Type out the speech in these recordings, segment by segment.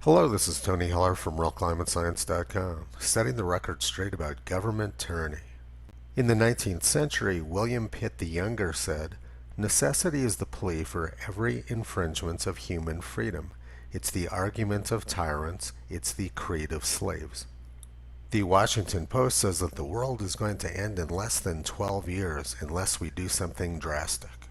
Hello, this is Tony Heller from RealClimateScience.com, setting the record straight about government tyranny. In the 19th century, William Pitt the Younger said, "Necessity is the plea for every infringement of human freedom. It's the argument of tyrants. It's the creed of slaves." The Washington Post says that the world is going to end in less than 12 years unless we do something drastic.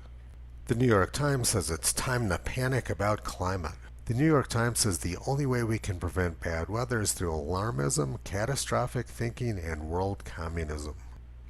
The New York Times says it's time to panic about climate. The New York Times says the only way we can prevent bad weather is through alarmism, catastrophic thinking, and world communism.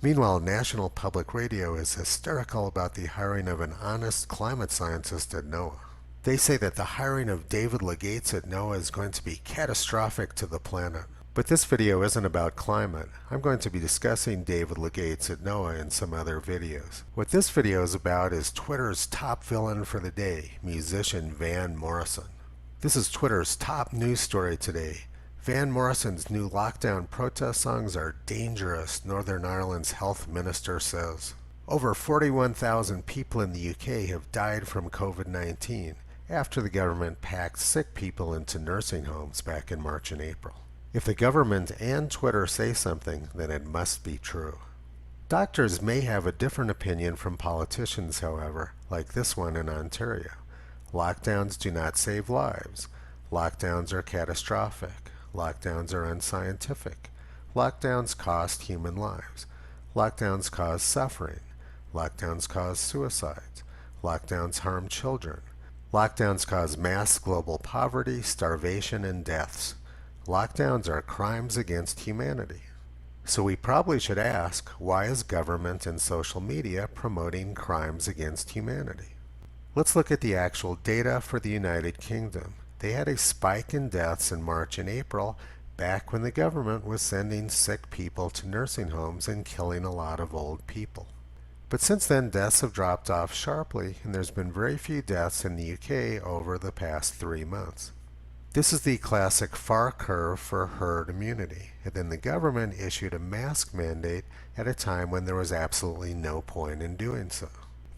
Meanwhile, National Public Radio is hysterical about the hiring of an honest climate scientist at NOAA. They say that the hiring of David Legates at NOAA is going to be catastrophic to the planet. But this video isn't about climate. I'm going to be discussing David Legates at NOAA in some other videos. What this video is about is Twitter's top villain for the day, musician Van Morrison. This is Twitter's top news story today. Van Morrison's new lockdown protest songs are dangerous, Northern Ireland's health minister says. Over 41,000 people in the UK have died from COVID-19 after the government packed sick people into nursing homes back in March and April. If the government and Twitter say something, then it must be true. Doctors may have a different opinion from politicians, however, like this one in Ontario. Lockdowns do not save lives. Lockdowns are catastrophic. Lockdowns are unscientific. Lockdowns cost human lives. Lockdowns cause suffering. Lockdowns cause suicides. Lockdowns harm children. Lockdowns cause mass global poverty, starvation, and deaths. Lockdowns are crimes against humanity. So we probably should ask, why is government and social media promoting crimes against humanity? Let's look at the actual data for the United Kingdom. They had a spike in deaths in March and April, back when the government was sending sick people to nursing homes and killing a lot of old people. But since then, deaths have dropped off sharply, and there's been very few deaths in the UK over the past 3 months. This is the classic FAR curve for herd immunity, and then the government issued a mask mandate at a time when there was absolutely no point in doing so.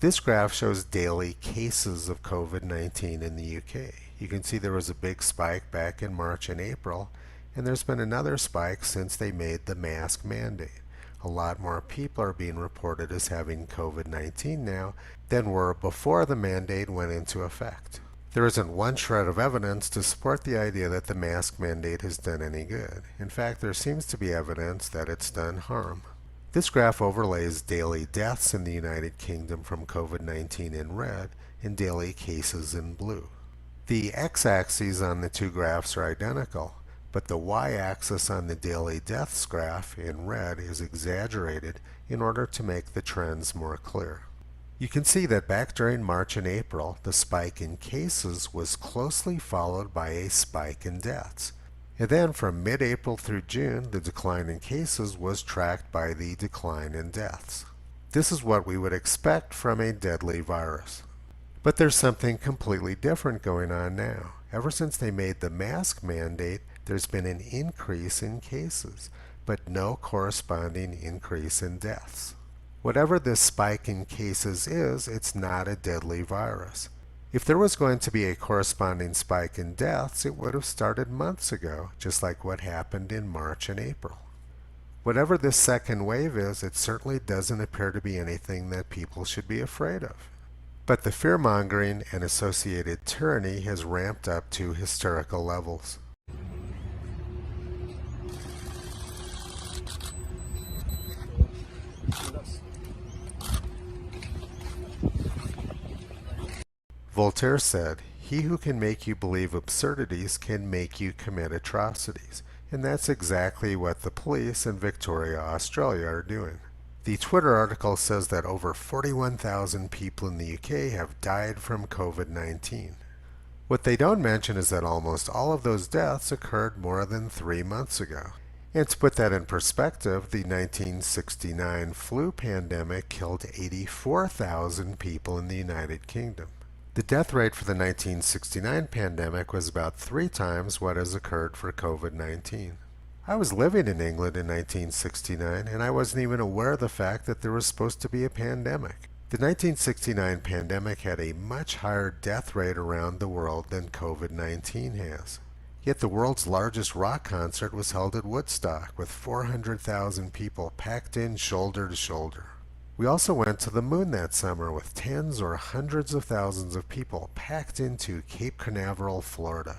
This graph shows daily cases of COVID-19 in the UK. You can see there was a big spike back in March and April, and there's been another spike since they made the mask mandate. A lot more people are being reported as having COVID-19 now than were before the mandate went into effect. There isn't one shred of evidence to support the idea that the mask mandate has done any good. In fact, there seems to be evidence that it's done harm. This graph overlays daily deaths in the United Kingdom from COVID-19 in red and daily cases in blue. The x-axes on the two graphs are identical, but the y-axis on the daily deaths graph in red is exaggerated in order to make the trends more clear. You can see that back during March and April, the spike in cases was closely followed by a spike in deaths. And then from mid-April through June, the decline in cases was tracked by the decline in deaths. This is what we would expect from a deadly virus. But there's something completely different going on now. Ever since they made the mask mandate, there's been an increase in cases, but no corresponding increase in deaths. Whatever this spike in cases is, it's not a deadly virus. If there was going to be a corresponding spike in deaths, it would have started months ago, just like what happened in March and April. Whatever this second wave is, it certainly doesn't appear to be anything that people should be afraid of. But the fear-mongering and associated tyranny has ramped up to hysterical levels. Voltaire said, "He who can make you believe absurdities can make you commit atrocities." And that's exactly what the police in Victoria, Australia are doing. The Twitter article says that over 41,000 people in the UK have died from COVID-19. What they don't mention is that almost all of those deaths occurred more than 3 months ago. And to put that in perspective, the 1969 flu pandemic killed 84,000 people in the United Kingdom. The death rate for the 1969 pandemic was about 3 times what has occurred for COVID-19. I was living in England in 1969, and I wasn't even aware of the fact that there was supposed to be a pandemic. The 1969 pandemic had a much higher death rate around the world than COVID-19 has. Yet the world's largest rock concert was held at Woodstock with 400,000 people packed in shoulder to shoulder. We also went to the moon that summer with tens or hundreds of thousands of people packed into Cape Canaveral, Florida.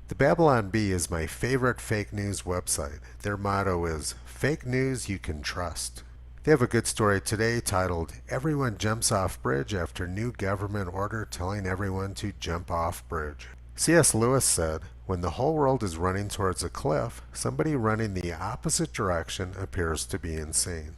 The Babylon Bee is my favorite fake news website. Their motto is, "Fake news you can trust." They have a good story today titled, "Everyone Jumps Off Bridge After New Government Order Telling Everyone to Jump Off Bridge." C.S. Lewis said, "When the whole world is running towards a cliff, somebody running the opposite direction appears to be insane."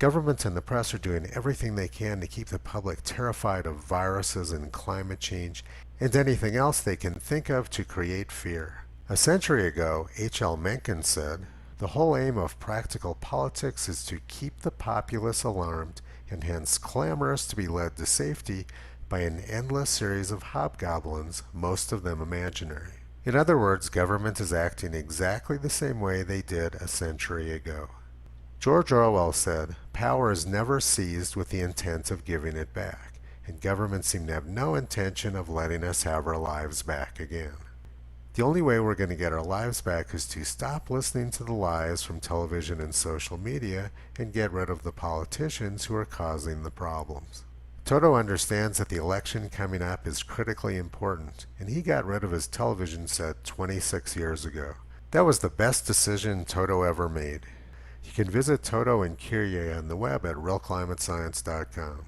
Government and the press are doing everything they can to keep the public terrified of viruses and climate change and anything else they can think of to create fear. A century ago, H.L. Mencken said, "The whole aim of practical politics is to keep the populace alarmed and hence clamorous to be led to safety by an endless series of hobgoblins, most of them imaginary." In other words, government is acting exactly the same way they did a century ago. George Orwell said, "Power is never seized with the intent of giving it back, and governments seem to have no intention of letting us have our lives back again." The only way we're going to get our lives back is to stop listening to the lies from television and social media and get rid of the politicians who are causing the problems. Toto understands that the election coming up is critically important, and he got rid of his television set 26 years ago. That was the best decision Toto ever made. You can visit Toto and Kyrie on the web at realclimatescience.com.